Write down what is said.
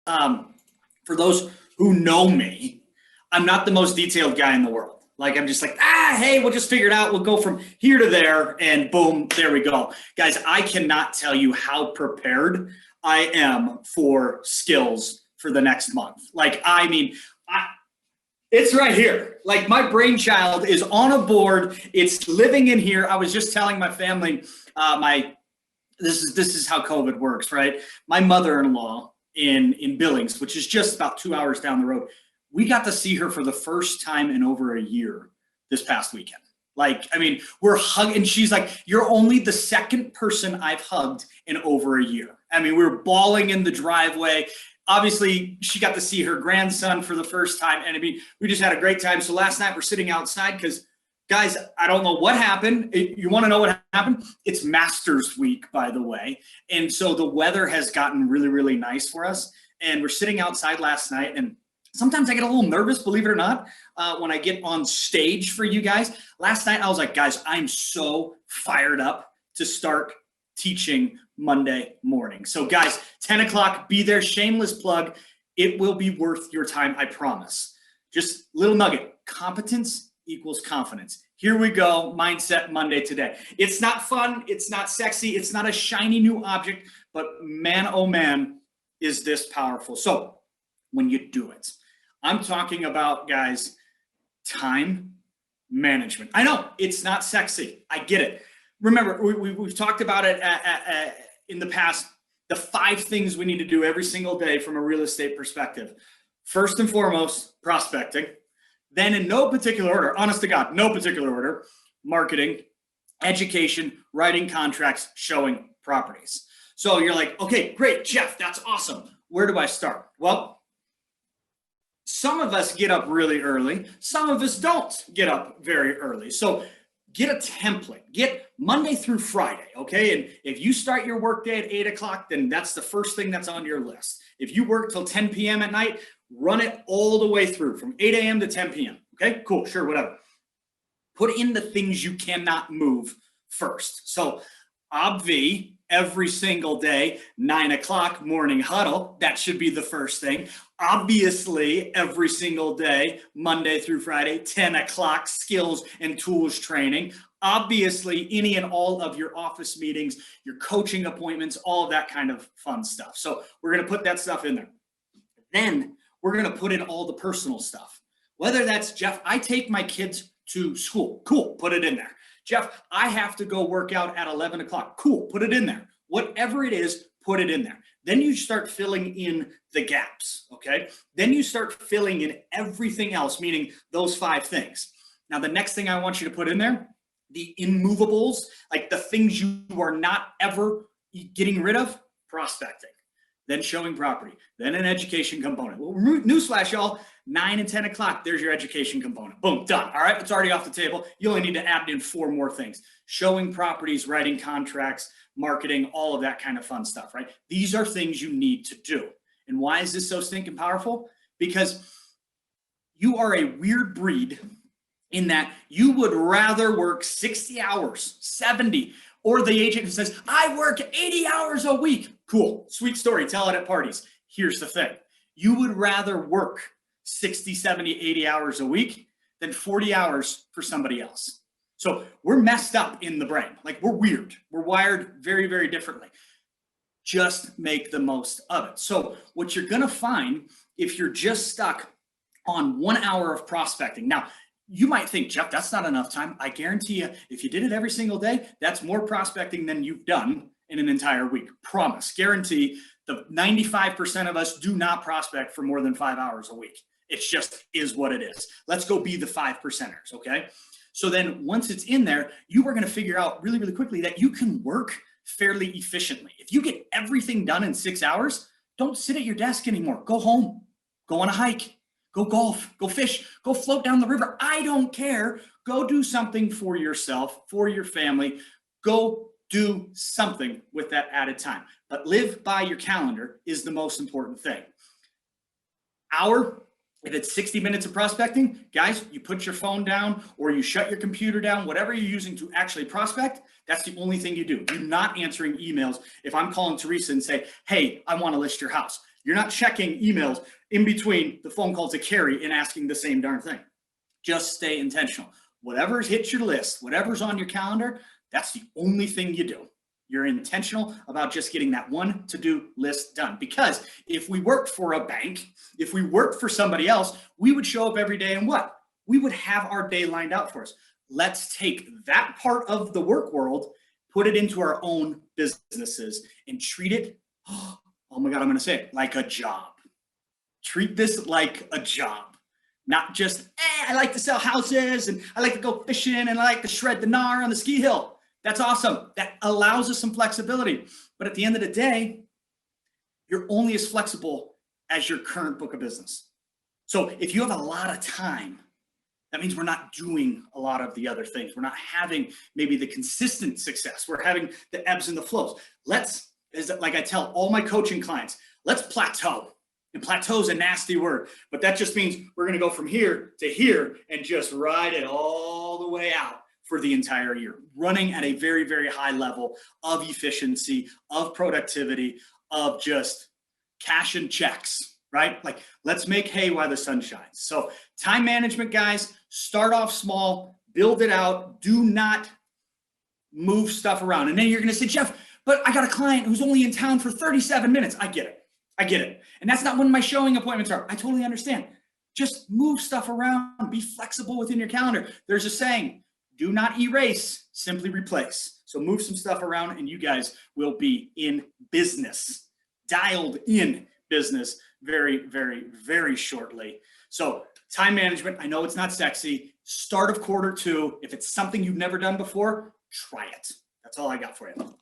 For those who know me, I'm not the most detailed guy in the world. Like, I'm just like, hey, we'll just figure it out. We'll go from here to there and boom, there we go. Guys, I cannot tell you how prepared I am for skills for the next month. Like, I mean, it's right here. Like, my brainchild is on a board. It's living in here. I was just telling my family, this is how COVID works, right? My mother-in-law in Billings, which is just about 2 hours down the road, we got to see her for the first time in over a year this past weekend. Like, I mean, we're hugging, and she's like, you're only the second person I've hugged in over a year. I mean, we were bawling in the driveway. Obviously, she got to see her grandson for the first time, and I mean, we just had a great time. So last night we're sitting outside because, guys, I don't know what happened. You want to know what happened? It's Masters Week, by the way. And so the weather has gotten really, really nice for us. And we're sitting outside last night, and sometimes I get a little nervous, believe it or not, when I get on stage for you guys. Last night, I was like, guys, I'm so fired up to start teaching Monday morning. So, guys, 10 o'clock, be there. Shameless plug. It will be worth your time, I promise. Just little nugget. Competence equals confidence. Here we go. Mindset Monday today. It's not fun. It's not sexy. It's not a shiny new object. But man, oh man, is this powerful. So when you do it, I'm talking about, guys, time management. I know it's not sexy. I get it. Remember, we've talked about it in the past, the 5 things we need to do every single day from a real estate perspective. First and foremost, prospecting. Then in no particular order, honest to God, no particular order, marketing, education, writing contracts, showing properties. So you're like, okay, great, Jeff, that's awesome. Where do I start? Well, some of us get up really early. Some of us don't get up very early. So get a template. Get Monday through Friday, okay? And if you start your workday at 8 o'clock, then that's the first thing that's on your list. If you work till 10 p.m. at night, run it all the way through from 8 a.m. to 10 p.m. Okay, cool, sure, whatever. Put in the things you cannot move first. So obvi, every single day, 9 o'clock morning huddle, that should be the first thing. Obviously, every single day, Monday through Friday, 10 o'clock skills and tools training. Obviously, any and all of your office meetings, your coaching appointments, all of that kind of fun stuff. So we're going to put that stuff in there. Then we're going to put in all the personal stuff. Whether that's, Jeff, I take my kids to school. Cool, put it in there. Jeff, I have to go work out at 11 o'clock. Cool, put it in there. Whatever it is, put it in there. Then you start filling in the gaps, okay? Then you start filling in everything else, meaning those 5 things. Now, the next thing I want you to put in there, the immovables, like the things you are not ever getting rid of, prospecting. Then showing property, then an education component. Well, newsflash, y'all, 9 and 10 o'clock, there's your education component. Boom, done. All right, it's already off the table. You only need to add in 4 more things. Showing properties, writing contracts, marketing, all of that kind of fun stuff, right? These are things you need to do. And why is this so stinking powerful? Because you are a weird breed in that you would rather work 60 hours, 70, or the agent who says, I work 80 hours a week. Cool, sweet story, tell it at parties. Here's the thing. You would rather work 60, 70, 80 hours a week than 40 hours for somebody else. So we're messed up in the brain. Like, we're weird. We're wired very, very differently. Just make the most of it. So what you're gonna find if you're just stuck on 1 hour of prospecting. Now, you might think, Jeff, that's not enough time. I guarantee you, if you did it every single day, that's more prospecting than you've done in an entire week. Promise, guarantee. The 95% of us do not prospect for more than 5 hours a week. It just is what it is. Let's go be the 5%ers, okay? So then once it's in there, you are gonna figure out really, really quickly that you can work fairly efficiently. If you get everything done in 6 hours, don't sit at your desk anymore. Go home, go on a hike, go golf, go fish, go float down the river. I don't care. Go do something for yourself, for your family. Go do something with that added time. But live by your calendar is the most important thing. If it's 60 minutes of prospecting, guys, you put your phone down or you shut your computer down, whatever you're using to actually prospect, that's the only thing you do. You're not answering emails. If I'm calling Teresa and say, hey, I want to list your house. You're not checking emails in between the phone calls to Carrie and asking the same darn thing. Just stay intentional. Whatever's hit your list, whatever's on your calendar, that's the only thing you do. You're intentional about just getting that one to-do list done. Because if we worked for a bank, if we worked for somebody else, we would show up every day and what? We would have our day lined out for us. Let's take that part of the work world, put it into our own businesses, and treat it, oh my God, I'm going to say it, like a job. Treat this like a job. Not just, I like to sell houses and I like to go fishing and I like to shred the gnar on the ski hill. That's awesome. That allows us some flexibility. But at the end of the day, you're only as flexible as your current book of business. So if you have a lot of time, that means we're not doing a lot of the other things. We're not having maybe the consistent success. We're having the ebbs and the flows. Like I tell all my coaching clients, let's plateau. And plateau is a nasty word, but that just means we're going to go from here to here and just ride it all the way out for the entire year, running at a very, very high level of efficiency, of productivity, of just cash and checks, right? Like, let's make hay while the sun shines. So time management, guys, start off small, build it out. Do not move stuff around. And then you're going to say, Jeff, but I got a client who's only in town for 37 minutes. I get it. And that's not when my showing appointments are. I totally understand. Just move stuff around. Be flexible within your calendar. There's a saying, do not erase, simply replace. So move some stuff around and you guys will be in business, dialed in business very, very, very shortly. So time management, I know it's not sexy. Start of quarter two. If it's something you've never done before, try it. That's all I got for you.